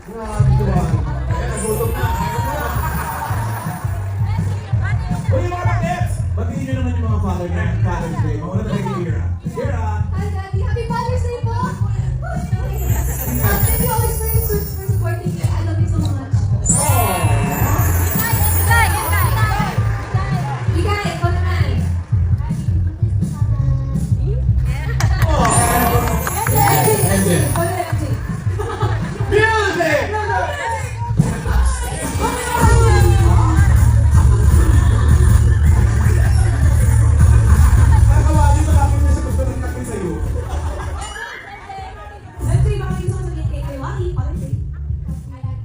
Grabe tuwan. Kaya nagutom na. Uy, mga bakits! Batiin nyo naman yung mga Father's Day. Mauna tayo kay Ira. Ira! Hi, Daddy. Happy Father's Day po! Thank you always for supporting me. I love you so much. Bigay, ikaw naman. MJ! Ikaw na, MJ. Music! Nakawali na kapit na sa gusto ng kapit sa'yo. MJ, baka yung gusto ko sabihin kay Wally. Father's Day.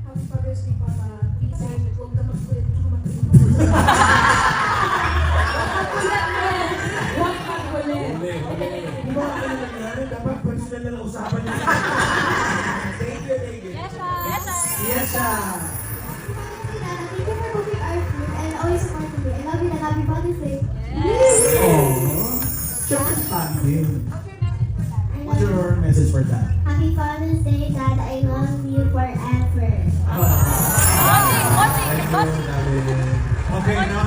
Happy Father's Day, Papa. Please, huwag ka magkulit. Huwag magkulit. Di ba ano nangyari? Dapat personal na lang usapan niyo. Thank you, thank you. Yes, Thank you for cooking our food and always supporting me. I love you and happy Father's Day. Oh, siyempre standing. What's your message for that? Happy Father's Day, Dad. I love you forever. Okay, now